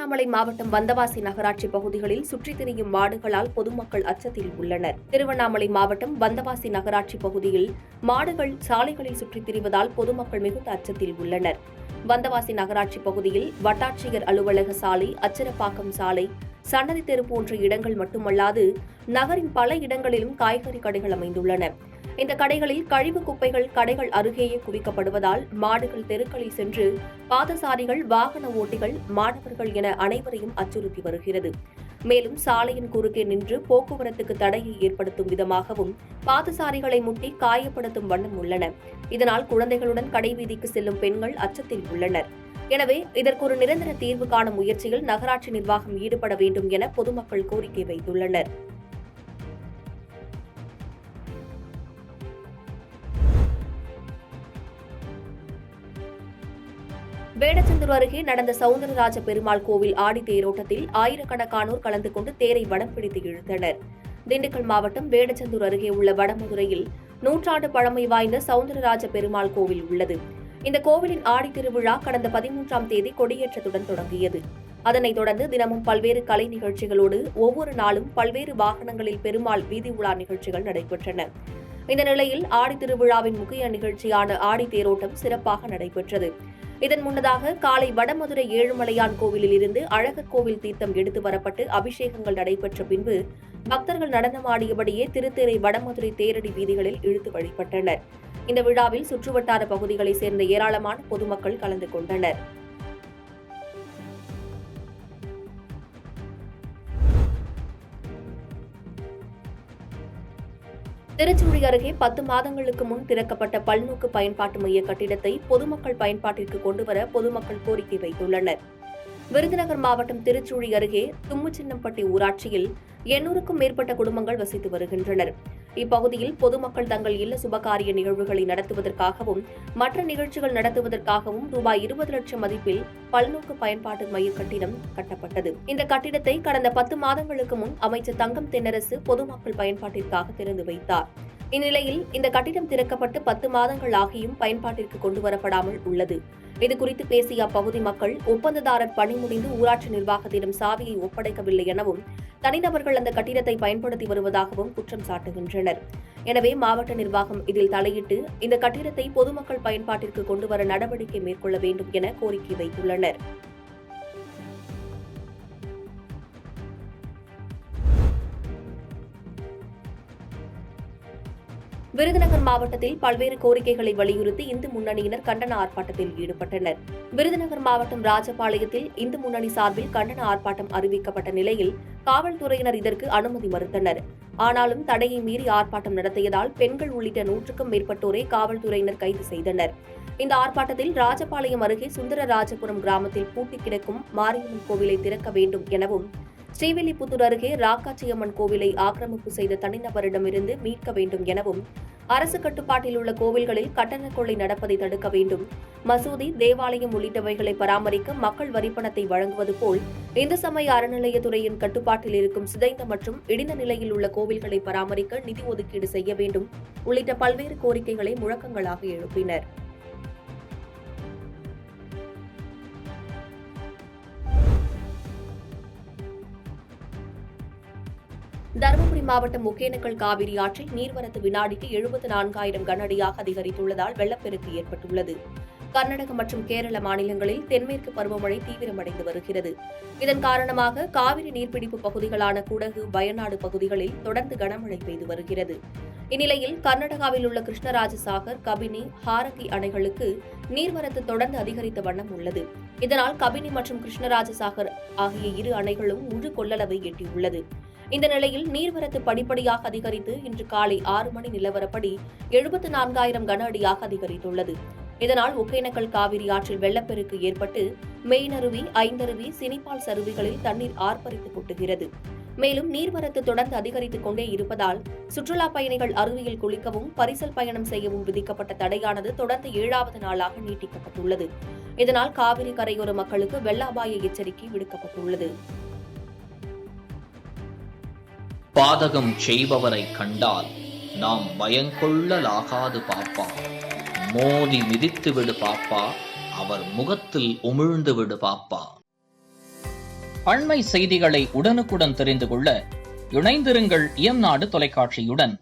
திருவண்ணாமலை மாவட்டம் வந்தவாசி நகராட்சி பகுதிகளில் சுற்றித் திரியும் மாடுகளால் பொதுமக்கள் அச்சத்தில் உள்ளனர். திருவண்ணாமலை மாவட்டம் வந்தவாசி நகராட்சி பகுதியில் மாடுகள் சாலைகளில் சுற்றித் திரிவதால் பொதுமக்கள் மிகுந்த அச்சத்தில் உள்ளனர். வந்தவாசி நகராட்சி பகுதியில் வட்டாட்சியர் அலுவலக சாலை, அச்சரப்பாக்கம் சாலை, சன்னதி தெரு போன்ற இடங்கள் மட்டுமல்லாது நகரின் பல இடங்களிலும் காய்கறி கடைகள் அமைந்துள்ளன. இந்த கடைகளில் கழிவு குப்பைகள் கடைகள் அருகேயே குவிக்கப்படுவதால் மாடுகள் தெருக்களில் சென்று பாதசாரிகள், வாகன ஓட்டிகள், மாணவர்கள் என அனைவரையும் அச்சுறுத்தி வருகிறது. மேலும் சாலையின் குறுக்கே நின்று போக்குவரத்துக்கு தடையை ஏற்படுத்தும் விதமாகவும் பாதசாரிகளை முட்டி காயப்படுத்தும் வண்ணம் உள்ளன. இதனால் குழந்தைகளுடன் கடைவீதிக்கு செல்லும் பெண்கள் அச்சத்தில் உள்ளனர். எனவே இதற்கு ஒரு நிரந்தர தீர்வு காணும் முயற்சியில் நகராட்சி நிர்வாகம் ஈடுபட வேண்டும் என பொதுமக்கள் கோரிக்கை வைத்துள்ளனர். வேடச்சந்தூர் அருகே நடந்த சவுந்தரராஜ பெருமாள் கோவில் ஆடி தேரோட்டத்தில் ஆயிரக்கணக்கானோர் கலந்து கொண்டு தேரை வடம் பிடித்து இழுத்தனர். திண்டுக்கல் மாவட்டம் வேடச்சந்தூர் அருகே உள்ள வடமதுரையில் நூற்றாண்டு பழமை வாய்ந்த சவுந்தரராஜ பெருமாள் கோவில் உள்ளது. இந்த கோவிலின் ஆடி திருவிழா கடந்த 13ஆம் தேதி கொடியேற்றத்துடன் தொடங்கியது. அதனைத் தொடர்ந்து தினமும் பல்வேறு கலை நிகழ்ச்சிகளோடு ஒவ்வொரு நாளும் பல்வேறு வாகனங்களில் பெருமாள் வீதி உலா நிகழ்ச்சிகள் நடைபெற்றன. இந்த நிலையில் ஆடி திருவிழாவின் முக்கிய நிகழ்ச்சியான ஆடி தேரோட்டம் சிறப்பாக நடைபெற்றது. இதன் முன்னதாக காலை வடமதுரை ஏழுமலையான் கோவிலில் இருந்து அழகர் கோவில் தீர்த்தம் எடுத்து வரப்பட்டு அபிஷேகங்கள் நடைபெற்ற பின்பு பக்தர்கள் நடனமாடியபடியே திருத்தேரை வடமதுரை தேரடி வீதிகளில் இழுத்து வழிபட்டனர். இந்த விழாவில் சுற்றுவட்டார பகுதிகளைச் சேர்ந்த ஏராளமான பொதுமக்கள் கலந்து கொண்டனர். திருச்சூழி அருகே 10 மாதங்களுக்கு முன் திறக்கப்பட்ட பல்நோக்கு பயன்பாட்டு மைய கட்டிடத்தை பொதுமக்கள் பயன்பாட்டிற்கு கொண்டுவர பொதுமக்கள் கோரிக்கை வைத்துள்ளனர். விருதுநகர் மாவட்டம் திருச்சூழி அருகே தும்முச்சின்னம்பட்டி ஊராட்சியில் 800க்கும் மேற்பட்ட குடும்பங்கள் வசித்து வருகின்றனர். இப்பகுதியில் பொதுமக்கள் தங்கள் இல்ல சுபகாரிய நிகழ்வுகளை நடத்துவதற்காகவும் மற்ற நிகழ்ச்சிகள் நடத்துவதற்காகவும் ரூபாய் 20 லட்சம் மதிப்பில் பல்நோக்கு பயன்பாட்டு மைய கட்டிடம் கட்டப்பட்டது. இந்த கட்டிடத்தை கடந்த 10 மாதங்களுக்கு முன் அமைச்சர் தங்கம் தென்னரசு பொதுமக்கள் பயன்பாட்டிற்காக திறந்து வைத்தார். இந்நிலையில் இந்த கட்டிடம் திறக்கப்பட்டு 10 மாதங்கள் ஆகியும் பயன்பாட்டிற்கு கொண்டுவரப்படாமல் உள்ளது. இதுகுறித்து பேசிய அப்பகுதி மக்கள் ஒப்பந்ததாரர் பணி முடிந்து ஊராட்சி நிர்வாகத்திடம் சாவியை ஒப்படைக்கவில்லை எனவும் தனிநபர்கள் அந்த கட்டிடத்தை பயன்படுத்தி வருவதாகவும் குற்றம் சாட்டுகின்றனர். எனவே மாவட்ட நிர்வாகம் இதில் தலையிட்டு இந்த கட்டிடத்தை பொதுமக்கள் பயன்பாட்டிற்கு கொண்டுவர நடவடிக்கை மேற்கொள்ள வேண்டும் என கோரிக்கை வைத்துள்ளனர். விருதுநகர் மாவட்டத்தில் பல்வேறு கோரிக்கைகளை வலியுறுத்தி இந்து முன்னணியினர் கண்டன ஆர்ப்பாட்டத்தில் ஈடுபட்டனர். விருதுநகர் மாவட்டம் ராஜபாளையத்தில் இந்து முன்னணி சார்பில் கண்டன ஆர்ப்பாட்டம் அறிவிக்கப்பட்ட நிலையில் காவல்துறையினர் இதற்கு அனுமதி மறுத்தனர். ஆனாலும் தடையை மீறி ஆர்ப்பாட்டம் நடத்தியதால் பெண்கள் உள்ளிட்ட 100க்கும் மேற்பட்டோரை காவல்துறையினர் கைது செய்தனர். இந்த ஆர்ப்பாட்டத்தில் ராஜபாளையம் அருகே சுந்தரராஜபுரம் கிராமத்தில் பூட்டி கிடக்கும் மாரியம்மன் கோவிலை திறக்க வேண்டும் எனவும், ஸ்ரீவில்லிபுத்தூர் அருகே ராக்காச்சியம்மன் கோவிலை ஆக்கிரமிப்பு செய்த தனிநபரிடமிருந்து மீட்க வேண்டும் எனவும், அரசு கட்டுப்பாட்டில் உள்ள கோவில்களில் கட்டண கொள்ளை நடப்பதை தடுக்க வேண்டும், மசூதி, தேவாலயம் உள்ளிட்டவைகளை பராமரிக்க மக்கள் வரிப்பணத்தை வழங்குவது போல் இந்து சமய அறநிலையத்துறையின் கட்டுப்பாட்டில் இருக்கும் சிதைந்த மற்றும் இடிந்த நிலையில் உள்ள கோவில்களை பராமரிக்க நிதி ஒதுக்கீடு செய்ய வேண்டும் உள்ளிட்ட பல்வேறு கோரிக்கைகளை முழக்கங்களாக எழுப்பினர். தருமபுரி மாவட்டம் ஒகேனக்கல் காவிரி ஆற்றில் நீர்வரத்து வினாடிக்கு 74,000 கன அடியாக அதிகரித்துள்ளதால் வெள்ளப்பெருக்கு ஏற்பட்டுள்ளது. கர்நாடக மற்றும் கேரள மாநிலங்களில் தென்மேற்கு பருவமழை தீவிரமடைந்து வருகிறது. இதன் காரணமாக காவிரி நீர்பிடிப்பு பகுதிகளான குடகு, வயநாடு பகுதிகளில் தொடர்ந்து கனமழை பெய்து வருகிறது. இந்நிலையில் கர்நாடகாவில் உள்ள கிருஷ்ணராஜசாகர், கபினி, ஹாரங்கி அணைகளுக்கு நீர்வரத்து தொடர்ந்து அதிகரித்த வண்ணம் உள்ளது. இதனால் கபினி மற்றும் கிருஷ்ணராஜசாகர் ஆகிய இரு அணைகளும் முழு கொள்ளளவை எட்டியுள்ளது. இந்த நிலையில் நீர்வரத்து படிப்படியாக அதிகரித்து இன்று காலை 6 மணி நிலவரப்படி 74,000 கன அடியாக அதிகரித்துள்ளது. இதனால் ஒகேனக்கல் காவிரி ஆற்றில் வெள்ளப்பெருக்கு ஏற்பட்டு மெயினருவி, ஐந்தருவி, சினிபால் சருவிகளில் தண்ணீர் ஆர்ப்பரித்து கொட்டுகிறது. மேலும் நீர்வரத்து தொடர்ந்து அதிகரித்துக் கொண்டே இருப்பதால் சுற்றுலா பயணிகள் அருவியில் குளிக்கவும், பரிசல் பயணம் செய்யவும் விதிக்கப்பட்ட தடையானது தொடர்ந்து 7வது நாளாக நீட்டிக்கப்பட்டுள்ளது. இதனால் காவிரி கரையோர மக்களுக்கு வெள்ள அபாய எச்சரிக்கை விடுக்கப்பட்டுள்ளது. பாதகம் செய்பவரை கண்டால் நாம் பயங்கொள்ளலாகாது பாப்பா, மோதி மிதித்து விடு பாப்பா, அவர் முகத்தில் உமிழ்ந்து விடு பாப்பா. அண்மை செய்திகளை உடனுக்குடன் தெரிந்து கொள்ள இணைந்திருங்கள் இயம்நாடு தொலைக்காட்சியுடன்.